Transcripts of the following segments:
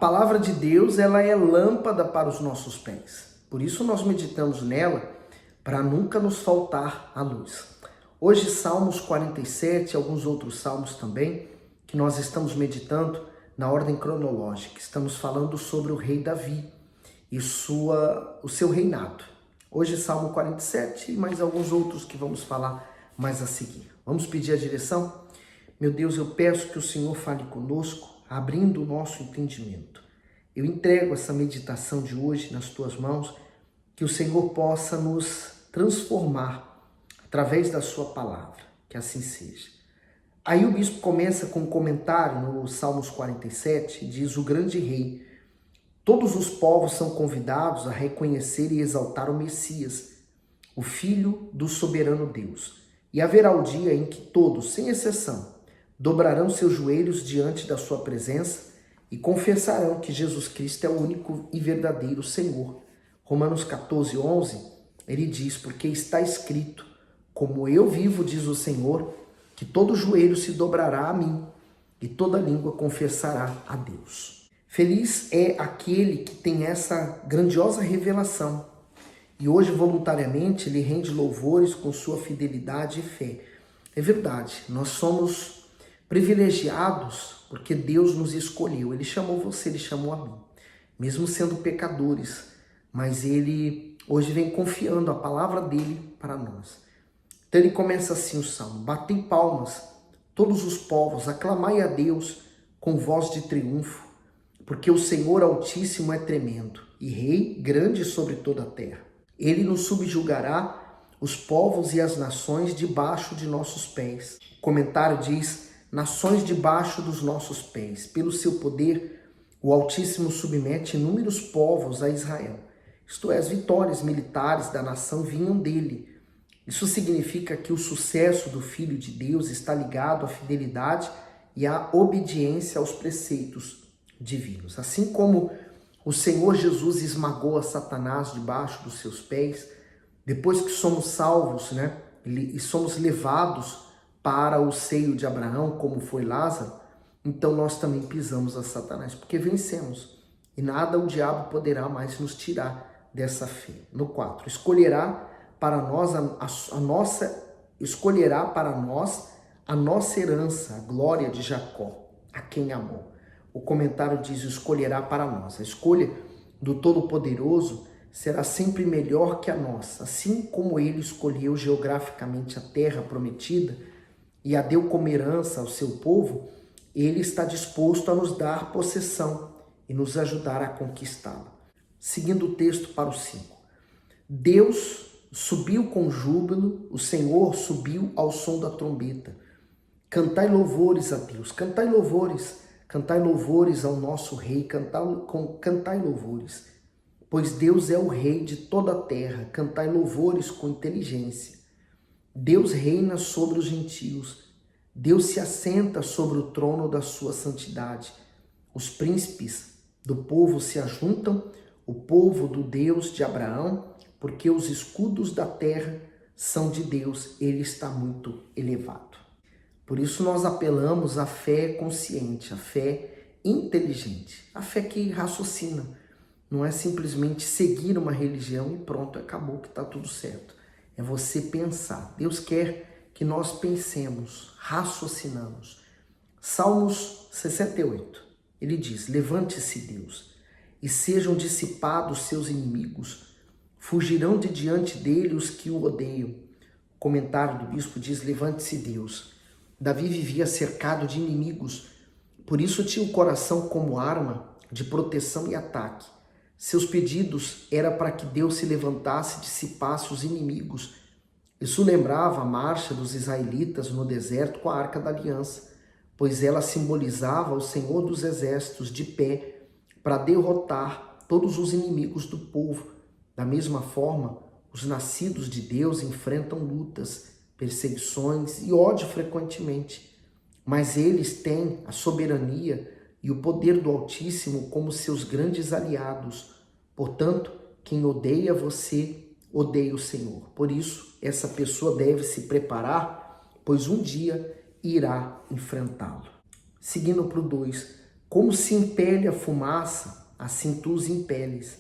palavra de Deus, ela é lâmpada para os nossos pés. Por isso nós meditamos nela, para nunca nos faltar a luz. Hoje, Salmos 47 e alguns outros salmos também, que nós estamos meditando na ordem cronológica. Estamos falando sobre o rei Davi e o seu reinado. Hoje, Salmo 47 e mais alguns outros que vamos falar mais a seguir. Vamos pedir a direção? Meu Deus, eu peço que o Senhor fale conosco, abrindo o nosso entendimento. Eu entrego essa meditação de hoje nas tuas mãos, que o Senhor possa nos transformar através da sua palavra, que assim seja. Aí o bispo começa com um comentário no Salmos 47, diz: o grande rei, todos os povos são convidados a reconhecer e exaltar o Messias, o Filho do soberano Deus. E haverá o dia em que todos, sem exceção, dobrarão seus joelhos diante da sua presença e confessarão que Jesus Cristo é o único e verdadeiro Senhor. Romanos 14, 11, ele diz: porque está escrito, como eu vivo, diz o Senhor, que todo joelho se dobrará a mim e toda língua confessará a Deus. Feliz é aquele que tem essa grandiosa revelação e hoje voluntariamente ele rende louvores com sua fidelidade e fé. É verdade, nós somos privilegiados porque Deus nos escolheu. Ele chamou você, ele chamou a mim, mesmo sendo pecadores, mas ele hoje vem confiando a palavra dele para nós. Então ele começa assim o salmo: batei palmas, todos os povos, aclamai a Deus com voz de triunfo, porque o Senhor Altíssimo é tremendo e Rei grande sobre toda a terra. Ele nos subjugará os povos e as nações debaixo de nossos pés. O comentário diz: nações debaixo dos nossos pés. Pelo seu poder, o Altíssimo submete inúmeros povos a Israel. Isto é, as vitórias militares da nação vinham dele. Isso significa que o sucesso do Filho de Deus está ligado à fidelidade e à obediência aos preceitos divinos. Assim como o Senhor Jesus esmagou a Satanás debaixo dos seus pés, depois que somos salvos, e somos levados para o seio de Abraão, como foi Lázaro, então nós também pisamos a Satanás, porque vencemos. E nada o diabo poderá mais nos tirar dessa fé. No 4, escolherá para nós a nossa herança, a glória de Jacó, a quem amou. O comentário diz: escolherá para nós. A escolha do Todo-Poderoso será sempre melhor que a nossa. Assim como ele escolheu geograficamente a terra prometida e a deu como herança ao seu povo, ele está disposto a nos dar possessão e nos ajudar a conquistá-la. Seguindo o texto para o 5. Deus subiu com júbilo, o Senhor subiu ao som da trombeta. Cantai louvores a Deus, cantai louvores ao nosso Rei, cantai louvores, pois Deus é o Rei de toda a terra, cantai louvores com inteligência. Deus reina sobre os gentios, Deus se assenta sobre o trono da sua santidade. Os príncipes do povo se ajuntam, o povo do Deus de Abraão, porque os escudos da terra são de Deus, ele está muito elevado. Por isso nós apelamos à fé consciente, à fé inteligente, a fé que raciocina. Não é simplesmente seguir uma religião e pronto, acabou que está tudo certo. É você pensar. Deus quer que nós pensemos, raciocinamos. Salmos 68, ele diz: levante-se Deus e sejam dissipados seus inimigos, fugirão de diante dele os que o odeiam. O comentário do bispo diz: levante-se Deus. Davi vivia cercado de inimigos, por isso tinha o coração como arma de proteção e ataque. Seus pedidos era para que Deus se levantasse e dissipasse os inimigos. Isso lembrava a marcha dos israelitas no deserto com a Arca da Aliança, pois ela simbolizava o Senhor dos Exércitos de pé para derrotar todos os inimigos do povo. Da mesma forma, os nascidos de Deus enfrentam lutas, perseguições e ódio frequentemente, mas eles têm a soberania e o poder do Altíssimo como seus grandes aliados. Portanto, quem odeia você, odeia o Senhor. Por isso, essa pessoa deve se preparar, pois um dia irá enfrentá-lo. Seguindo para o 2, Como se impele a fumaça, assim tu os impeles.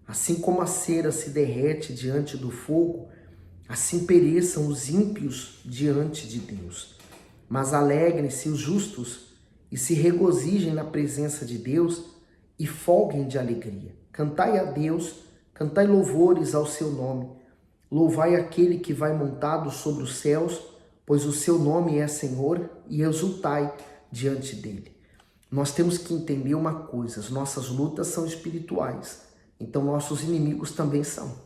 Assim como a cera se derrete diante do fogo, assim pereçam os ímpios diante de Deus. Mas alegrem-se os justos e se regozijem na presença de Deus e folguem de alegria. Cantai a Deus, cantai louvores ao seu nome. Louvai aquele que vai montado sobre os céus, pois o seu nome é Senhor, e exultai diante dele. Nós temos que entender uma coisa: as nossas lutas são espirituais, então nossos inimigos também são.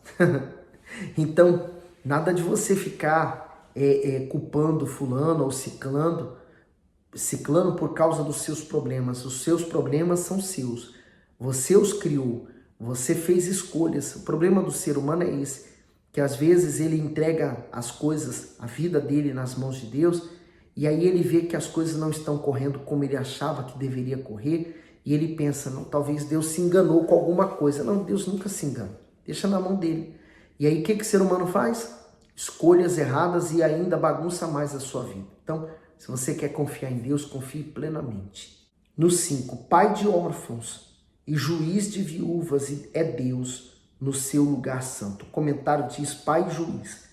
Então, nada de você ficar culpando fulano ou ciclano por causa dos seus problemas. Os seus problemas são seus. Você os criou, você fez escolhas. O problema do ser humano é esse, que às vezes ele entrega as coisas, a vida dele nas mãos de Deus, e aí ele vê que as coisas não estão correndo como ele achava que deveria correr, e ele pensa, não, talvez Deus se enganou com alguma coisa. Não, Deus nunca se engana, deixa na mão dele. E aí o que o ser humano faz? Escolhas erradas e ainda bagunça mais a sua vida. Então, se você quer confiar em Deus, confie plenamente. No 5, pai de órfãos e juiz de viúvas é Deus no seu lugar santo. O comentário diz pai e juiz.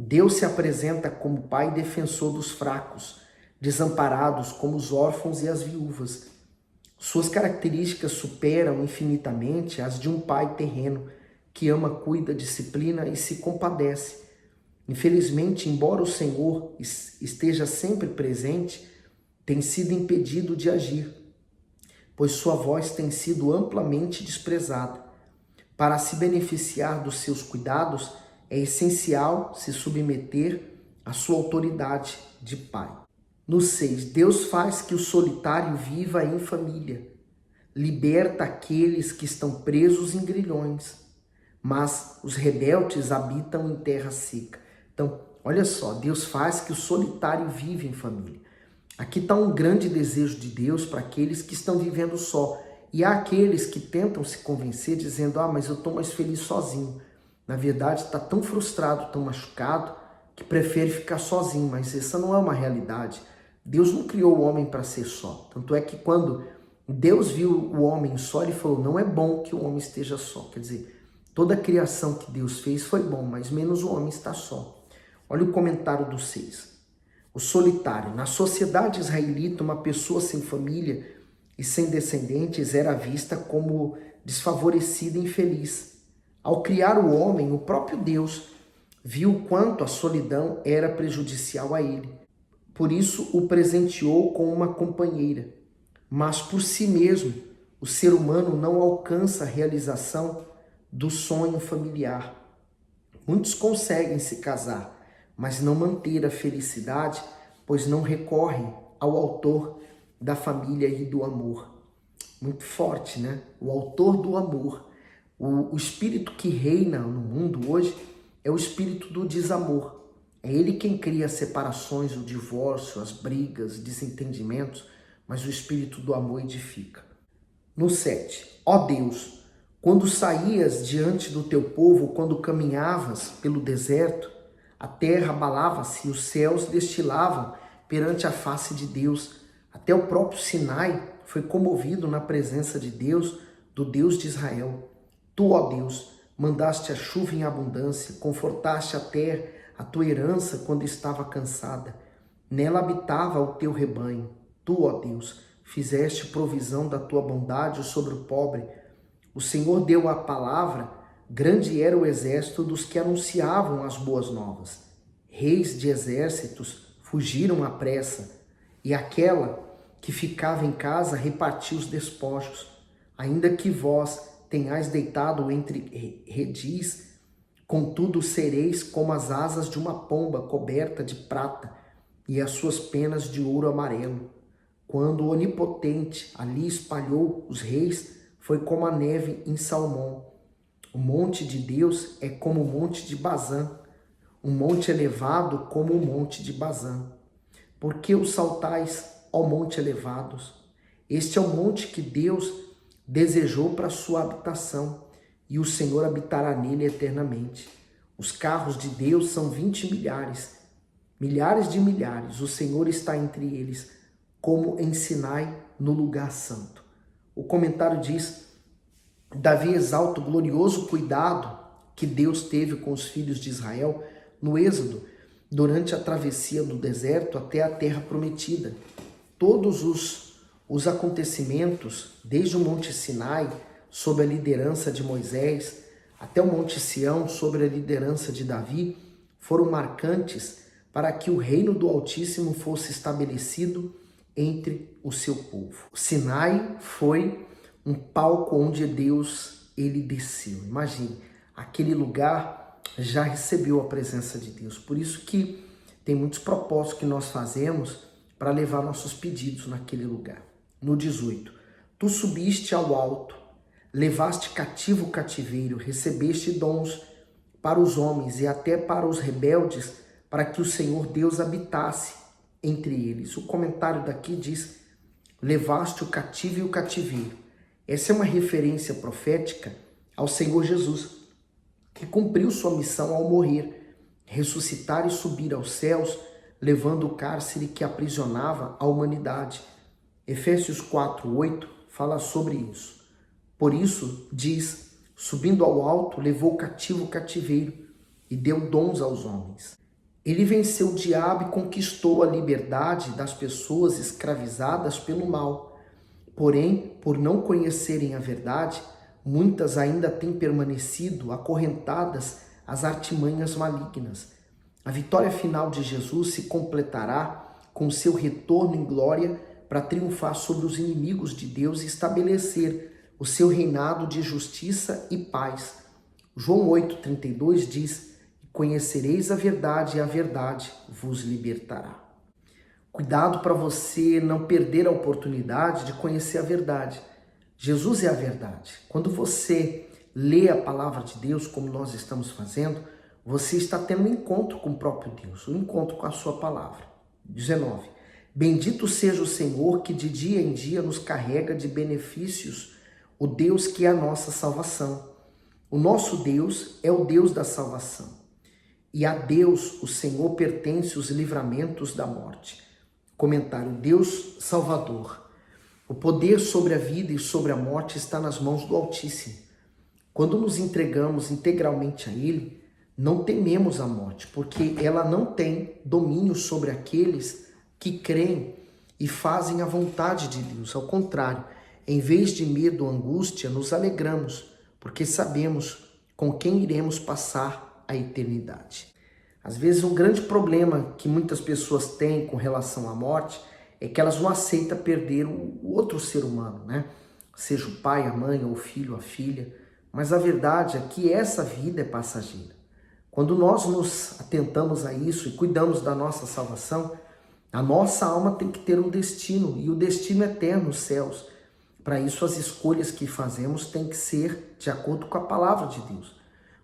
Deus se apresenta como pai defensor dos fracos, desamparados como os órfãos e as viúvas. Suas características superam infinitamente as de um pai terreno que ama, cuida, disciplina e se compadece. Infelizmente, embora o Senhor esteja sempre presente, tem sido impedido de agir, pois sua voz tem sido amplamente desprezada. Para se beneficiar dos seus cuidados, é essencial se submeter à sua autoridade de pai. No 6, Deus faz que o solitário viva em família, liberta aqueles que estão presos em grilhões, mas os rebeldes habitam em terra seca. Então, olha só, Deus faz que o solitário viva em família. Aqui está um grande desejo de Deus para aqueles que estão vivendo só. E há aqueles que tentam se convencer dizendo, mas eu estou mais feliz sozinho. Na verdade, está tão frustrado, tão machucado, que prefere ficar sozinho, mas essa não é uma realidade. Deus não criou o homem para ser só. Tanto é que quando Deus viu o homem só, ele falou, não é bom que o homem esteja só. Quer dizer, toda a criação que Deus fez foi bom, mas menos o homem está só. Olha o comentário do 6. O solitário. Na sociedade israelita, uma pessoa sem família e sem descendentes era vista como desfavorecida e infeliz. Ao criar o homem, o próprio Deus viu quanto a solidão era prejudicial a ele. Por isso o presenteou com uma companheira. Mas por si mesmo, o ser humano não alcança a realização do sonho familiar. Muitos conseguem se casar, mas não manter a felicidade, pois não recorrem ao autor da família e do amor. Muito forte, né? O autor do amor. O espírito que reina no mundo hoje é o espírito do desamor. É ele quem cria as separações, o divórcio, as brigas, desentendimentos, mas o espírito do amor edifica. No 7. Ó Deus, quando saías diante do teu povo, quando caminhavas pelo deserto, a terra abalava-se e os céus destilavam perante a face de Deus. Até o próprio Sinai foi comovido na presença de Deus, do Deus de Israel. Tu, ó Deus, mandaste a chuva em abundância, confortaste a terra, a tua herança, quando estava cansada. Nela habitava o teu rebanho. Tu, ó Deus, fizeste provisão da tua bondade sobre o pobre. O Senhor deu a palavra, grande era o exército dos que anunciavam as boas novas. Reis de exércitos fugiram à pressa, e aquela que ficava em casa repartia os despojos. Ainda que vós tenhais deitado entre redis, contudo sereis como as asas de uma pomba coberta de prata e as suas penas de ouro amarelo. Quando o Onipotente ali espalhou os reis, foi como a neve em Salmão. O monte de Deus é como o monte de Bazã, um monte elevado como o monte de Bazã. Por que os saltais, ó monte elevados? Este é o monte que Deus desejou para sua habitação, e o Senhor habitará nele eternamente. Os carros de Deus são 20 milhares, milhares de milhares. O Senhor está entre eles, como em Sinai, no lugar santo. O comentário diz: Davi exalta o glorioso cuidado que Deus teve com os filhos de Israel no Êxodo, durante a travessia do deserto até a terra prometida. Todos os acontecimentos, desde o Monte Sinai, sob a liderança de Moisés, até o Monte Sião, sob a liderança de Davi, foram marcantes para que o reino do Altíssimo fosse estabelecido entre o seu povo. O Sinai foi um palco onde Deus ele desceu. Imagine, aquele lugar já recebeu a presença de Deus. Por isso que tem muitos propósitos que nós fazemos para levar nossos pedidos naquele lugar. No 18, tu subiste ao alto, levaste cativo o cativeiro, recebeste dons para os homens e até para os rebeldes, para que o Senhor Deus habitasse entre eles. O comentário daqui diz: levaste o cativo e o cativeiro. Essa é uma referência profética ao Senhor Jesus, que cumpriu sua missão ao morrer, ressuscitar e subir aos céus, levando o cárcere que aprisionava a humanidade. Efésios 4:8 fala sobre isso. Por isso, diz, subindo ao alto, levou cativo o cativeiro e deu dons aos homens. Ele venceu o diabo e conquistou a liberdade das pessoas escravizadas pelo mal. Porém, por não conhecerem a verdade, muitas ainda têm permanecido acorrentadas às artimanhas malignas. A vitória final de Jesus se completará com seu retorno em glória para triunfar sobre os inimigos de Deus e estabelecer o seu reinado de justiça e paz. João 8,32 diz: conhecereis a verdade e a verdade vos libertará. Cuidado para você não perder a oportunidade de conhecer a verdade. Jesus é a verdade. Quando você lê a palavra de Deus, como nós estamos fazendo, você está tendo um encontro com o próprio Deus, um encontro com a sua palavra. 19. Bendito seja o Senhor que de dia em dia nos carrega de benefícios, o Deus que é a nossa salvação. O nosso Deus é o Deus da salvação. E a Deus, o Senhor, pertence os livramentos da morte. Comentário: Deus Salvador. O poder sobre a vida e sobre a morte está nas mãos do Altíssimo. Quando nos entregamos integralmente a Ele, não tememos a morte, porque ela não tem domínio sobre aqueles que creem e fazem a vontade de Deus. Ao contrário, em vez de medo ou angústia, nos alegramos, porque sabemos com quem iremos passar a eternidade. Às vezes, um grande problema que muitas pessoas têm com relação à morte é que elas não aceitam perder o outro ser humano, né? Seja o pai, a mãe, ou o filho, a filha. Mas a verdade é que essa vida é passageira. Quando nós nos atentamos a isso e cuidamos da nossa salvação, a nossa alma tem que ter um destino, e o destino é eterno, os céus. Para isso, as escolhas que fazemos têm que ser de acordo com a palavra de Deus.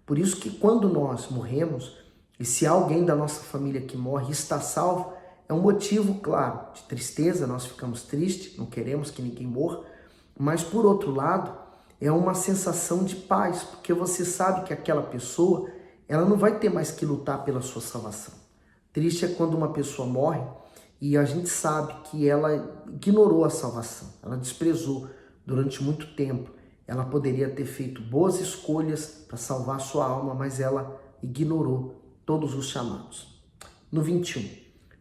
Por isso que quando nós morremos, e se há alguém da nossa família que morre e está salvo, é um motivo, claro, de tristeza, nós ficamos tristes, não queremos que ninguém morra, mas por outro lado, é uma sensação de paz, porque você sabe que aquela pessoa, ela não vai ter mais que lutar pela sua salvação. Triste é quando uma pessoa morre e a gente sabe que ela ignorou a salvação, ela desprezou durante muito tempo. Ela poderia ter feito boas escolhas para salvar sua alma, mas ela ignorou todos os chamados. No 21,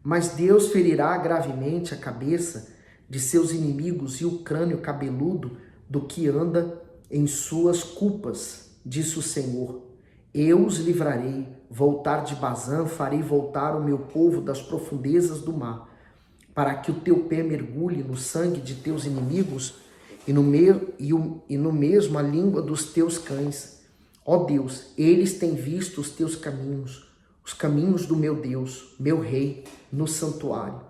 mas Deus ferirá gravemente a cabeça de seus inimigos e o crânio cabeludo do que anda em suas culpas, disse o Senhor. Eu os livrarei, voltar de Bazã, farei voltar o meu povo das profundezas do mar, para que o teu pé mergulhe no sangue de teus inimigos e no mesmo a língua dos teus cães. Ó Deus, eles têm visto os teus caminhos, os caminhos do meu Deus, meu Rei, no santuário.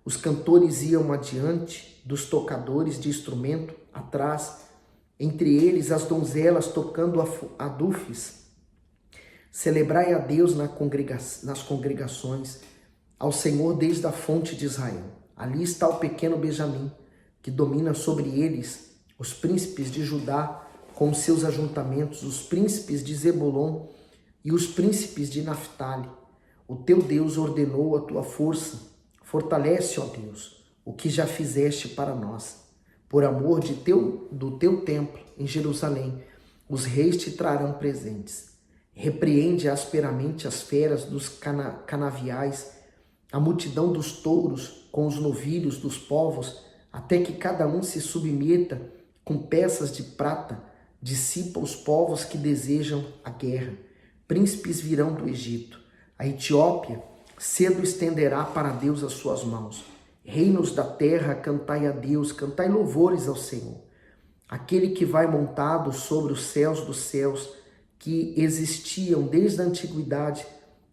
Os cantores iam adiante, dos tocadores de instrumento atrás, entre eles as donzelas tocando adufes. Celebrai a Deus nas congregações, ao Senhor desde a fonte de Israel. Ali está o pequeno Benjamim, que domina sobre eles, os príncipes de Judá com seus ajuntamentos, os príncipes de Zebulon e os príncipes de Naftali. O teu Deus ordenou a tua força. Fortalece, ó Deus, o que já fizeste para nós. Por amor do teu templo em Jerusalém, os reis te trarão presentes. Repreende asperamente as feras dos canaviais, a multidão dos touros com os novilhos dos povos, até que cada um se submeta com peças de prata, dissipa os povos que desejam a guerra. Príncipes virão do Egito. A Etiópia cedo estenderá para Deus as suas mãos. Reinos da terra, cantai a Deus, cantai louvores ao Senhor. Aquele que vai montado sobre os céus dos céus, que existiam desde a antiguidade,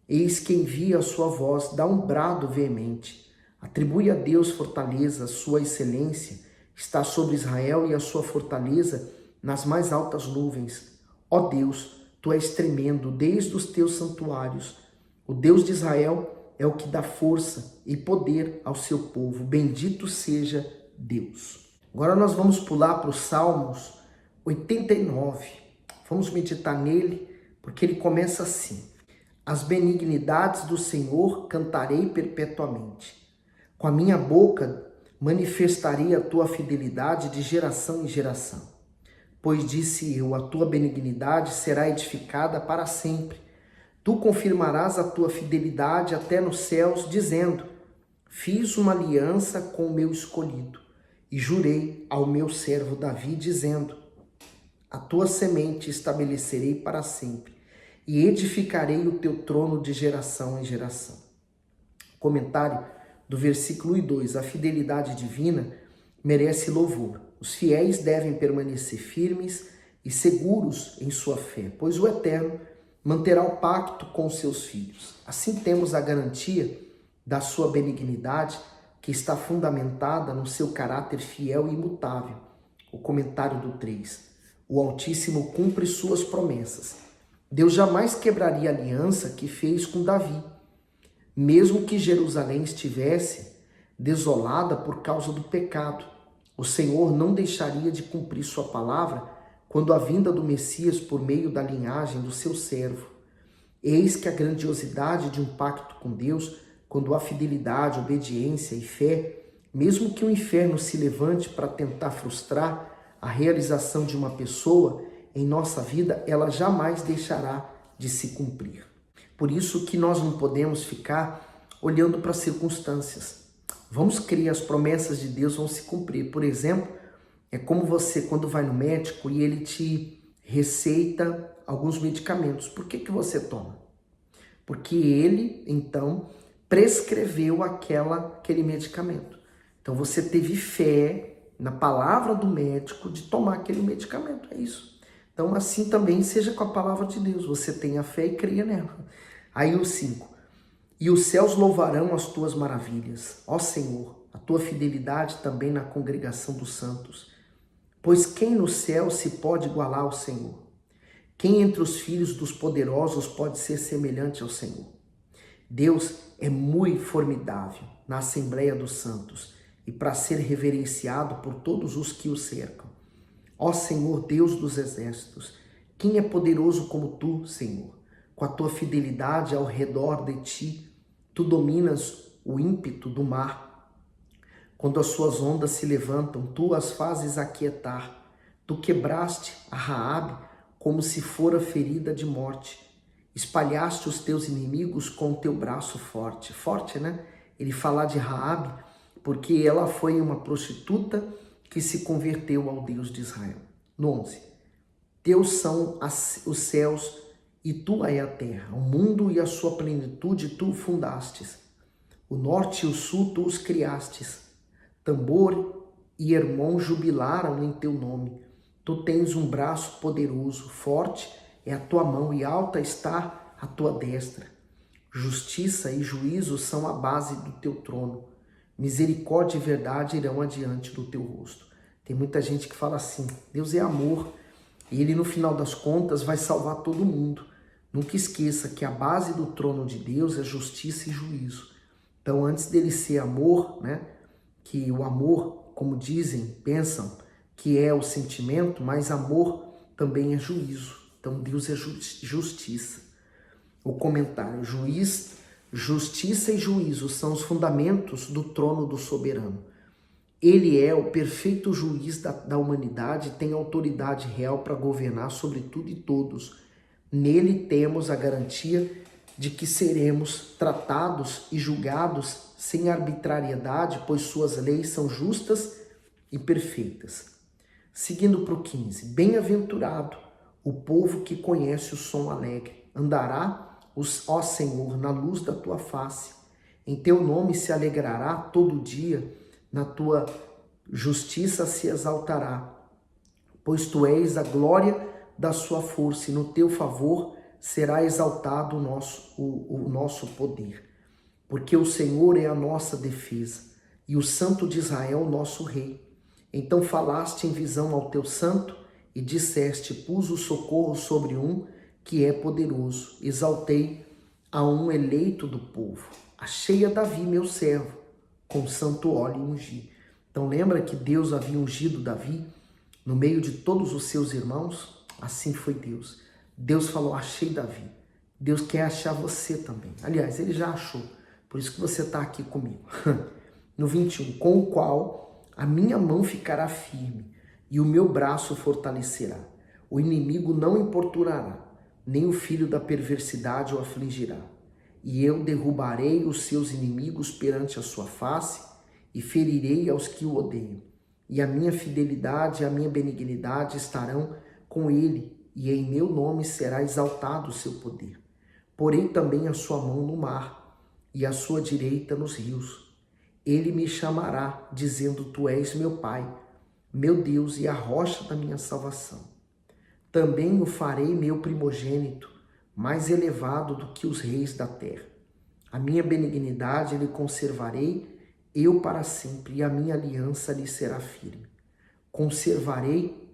eis que envia a sua voz, dá um brado veemente. Atribui a Deus fortaleza, sua excelência está sobre Israel e a sua fortaleza nas mais altas nuvens. Ó Deus, tu és tremendo desde os teus santuários. O Deus de Israel é o que dá força e poder ao seu povo. Bendito seja Deus. Agora nós vamos pular para os Salmos 89. Vamos meditar nele, porque ele começa assim. As benignidades do Senhor cantarei perpetuamente. Com a minha boca manifestarei a tua fidelidade de geração em geração. Pois disse eu, a tua benignidade será edificada para sempre. Tu confirmarás a tua fidelidade até nos céus, dizendo, fiz uma aliança com o meu escolhido, e jurei ao meu servo Davi, dizendo, a tua semente estabelecerei para sempre, e edificarei o teu trono de geração em geração. Comentário do versículo 1 e 2, a fidelidade divina merece louvor. Os fiéis devem permanecer firmes e seguros em sua fé, pois o Eterno manterá o pacto com seus filhos. Assim temos a garantia da sua benignidade, que está fundamentada no seu caráter fiel e imutável. O comentário do 3. O Altíssimo cumpre suas promessas. Deus jamais quebraria a aliança que fez com Davi. Mesmo que Jerusalém estivesse desolada por causa do pecado, o Senhor não deixaria de cumprir sua palavra quando a vinda do Messias por meio da linhagem do seu servo. Eis que a grandiosidade de um pacto com Deus, quando há fidelidade, obediência e fé, mesmo que o inferno se levante para tentar frustrar a realização de uma pessoa em nossa vida, ela jamais deixará de se cumprir. Por isso que nós não podemos ficar olhando para as circunstâncias. Vamos crer, as promessas de Deus vão se cumprir. Por exemplo, é como você quando vai no médico e ele te receita alguns medicamentos. Por que você toma? Porque ele, então, prescreveu aquele medicamento. Então você teve fé na palavra do médico de tomar aquele medicamento. É isso. Então assim também seja com a palavra de Deus. Você tenha fé e creia nela. Aí o 5. E os céus louvarão as tuas maravilhas, ó Senhor, a tua fidelidade também na congregação dos santos. Pois quem no céu se pode igualar ao Senhor? Quem entre os filhos dos poderosos pode ser semelhante ao Senhor? Deus é muito formidável na Assembleia dos Santos e para ser reverenciado por todos os que o cercam. Ó Senhor, Deus dos exércitos, quem é poderoso como tu, Senhor? Com a tua fidelidade ao redor de ti, tu dominas o ímpeto do mar. Quando as suas ondas se levantam, tu as fazes aquietar. Tu quebraste a Raabe como se fora ferida de morte. Espalhaste os teus inimigos com o teu braço forte. Forte, né? Ele fala de Raabe porque ela foi uma prostituta que se converteu ao Deus de Israel. No 11. Teus são os céus e tua é a terra. O mundo e a sua plenitude tu fundastes. O norte e o sul tu os criastes. Tambor e Hermon jubilaram em teu nome. Tu tens um braço poderoso, forte é a tua mão e alta está a tua destra. Justiça e juízo são a base do teu trono. Misericórdia e verdade irão adiante do teu rosto. Tem muita gente que fala assim, Deus é amor e ele no final das contas vai salvar todo mundo. Nunca esqueça que a base do trono de Deus é justiça e juízo. Então antes dele ser amor, né? Que o amor, como dizem, pensam que é o sentimento, mas amor também é juízo. Então Deus é justiça. O comentário, justiça e juízo são os fundamentos do trono do soberano. Ele é o perfeito juiz da humanidade e tem autoridade real para governar sobre tudo e todos. Nele temos a garantia de que seremos tratados e julgados sem arbitrariedade, pois suas leis são justas e perfeitas. Seguindo para o 15. Bem-aventurado o povo que conhece o som alegre. Andará, ó Senhor, na luz da tua face. Em teu nome se alegrará todo dia, na tua justiça se exaltará. Pois tu és a glória da sua força e no teu favor será exaltado o nosso poder. Porque o Senhor é a nossa defesa e o Santo de Israel o nosso rei. Então falaste em visão ao teu santo e disseste, pus o socorro sobre um que é poderoso. Exaltei a um eleito do povo. Achei a Davi, meu servo, com santo óleo ungi. Então lembra que Deus havia ungido Davi no meio de todos os seus irmãos? Assim foi Deus. Deus falou, achei Davi. Deus quer achar você também. Aliás, ele já achou. Por isso que você está aqui comigo. No 21, com o qual a minha mão ficará firme e o meu braço fortalecerá. O inimigo não importunará, nem o filho da perversidade o afligirá. E eu derrubarei os seus inimigos perante a sua face e ferirei aos que o odeiam. E a minha fidelidade e a minha benignidade estarão com ele, e em meu nome será exaltado o seu poder. Porei também a sua mão no mar e a sua direita nos rios. Ele me chamará, dizendo, tu és meu Pai, meu Deus e a rocha da minha salvação. Também o farei meu primogênito, mais elevado do que os reis da terra. A minha benignidade lhe conservarei, eu para sempre, e a minha aliança lhe será firme. Conservarei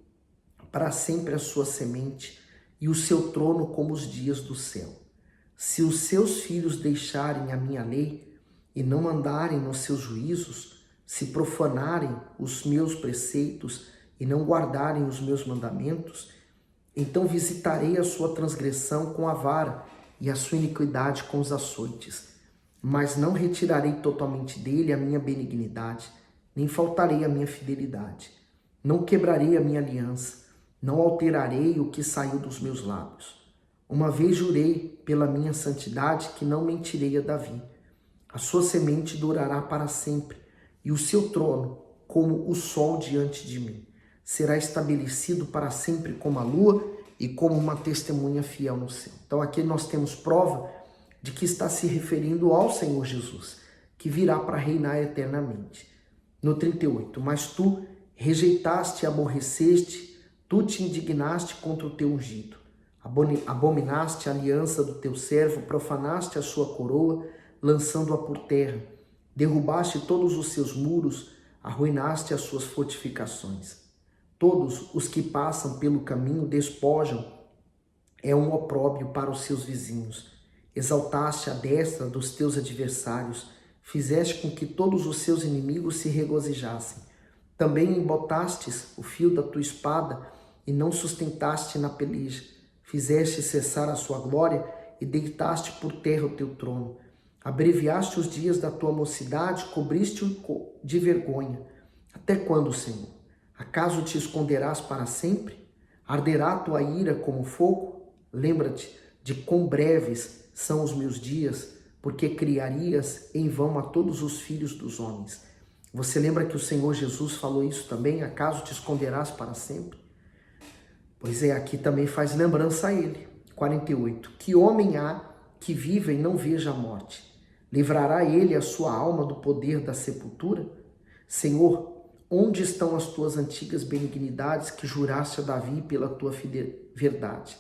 para sempre a sua semente e o seu trono como os dias do céu. Se os seus filhos deixarem a minha lei e não andarem nos seus juízos, se profanarem os meus preceitos e não guardarem os meus mandamentos, então visitarei a sua transgressão com a vara e a sua iniquidade com os açoites. Mas não retirarei totalmente dele a minha benignidade, nem faltarei a minha fidelidade. Não quebrarei a minha aliança, não alterarei o que saiu dos meus lábios. Uma vez jurei pela minha santidade que não mentirei a Davi. A sua semente durará para sempre, e o seu trono, como o sol diante de mim, será estabelecido para sempre como a lua e como uma testemunha fiel no céu. Então aqui nós temos prova de que está se referindo ao Senhor Jesus, que virá para reinar eternamente. No 38, mas tu rejeitaste e aborreceste, tu te indignaste contra o teu ungido, abominaste a aliança do teu servo, profanaste a sua coroa, lançando-a por terra, derrubaste todos os seus muros, arruinaste as suas fortificações. Todos os que passam pelo caminho despojam, é um opróbrio para os seus vizinhos. Exaltaste a destra dos teus adversários, fizeste com que todos os seus inimigos se regozijassem. Também embotastes o fio da tua espada e não sustentaste na peleja. Fizeste cessar a sua glória e deitaste por terra o teu trono. Abreviaste os dias da tua mocidade, cobriste-o de vergonha. Até quando, Senhor? Acaso te esconderás para sempre? Arderá a tua ira como fogo? Lembra-te de quão breves são os meus dias, porque criarias em vão a todos os filhos dos homens. Você lembra que o Senhor Jesus falou isso também? Acaso te esconderás para sempre? Pois é, aqui também faz lembrança a ele. 48. Que homem há que viva e não veja a morte? Livrará ele a sua alma do poder da sepultura? Senhor, onde estão as tuas antigas benignidades que juraste a Davi pela tua verdade?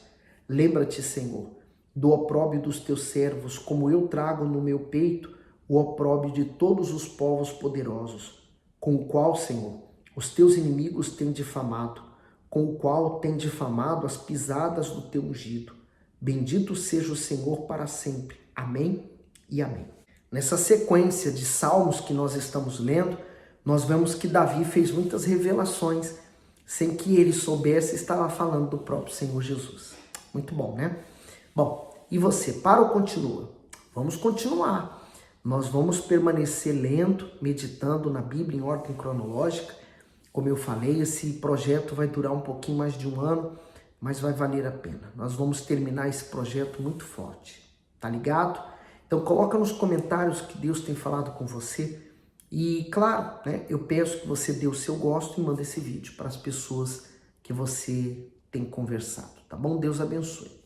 Lembra-te, Senhor, do opróbrio dos teus servos, como eu trago no meu peito o opróbrio de todos os povos poderosos, com o qual, Senhor, os teus inimigos têm difamado, com o qual têm difamado as pisadas do teu ungido. Bendito seja o Senhor para sempre. Amém e amém. Nessa sequência de salmos que nós estamos lendo, nós vemos que Davi fez muitas revelações, sem que ele soubesse, estava falando do próprio Senhor Jesus. Muito bom, né? Bom, e você, para ou continua? Vamos continuar. Nós vamos permanecer lendo, meditando na Bíblia em ordem cronológica. Como eu falei, esse projeto vai durar um pouquinho mais de um ano, mas vai valer a pena. Nós vamos terminar esse projeto muito forte, tá ligado? Então coloca nos comentários que Deus tem falado com você. E claro, né, eu peço que você dê o seu gosto e mande esse vídeo para as pessoas que você tem conversado, tá bom? Deus abençoe.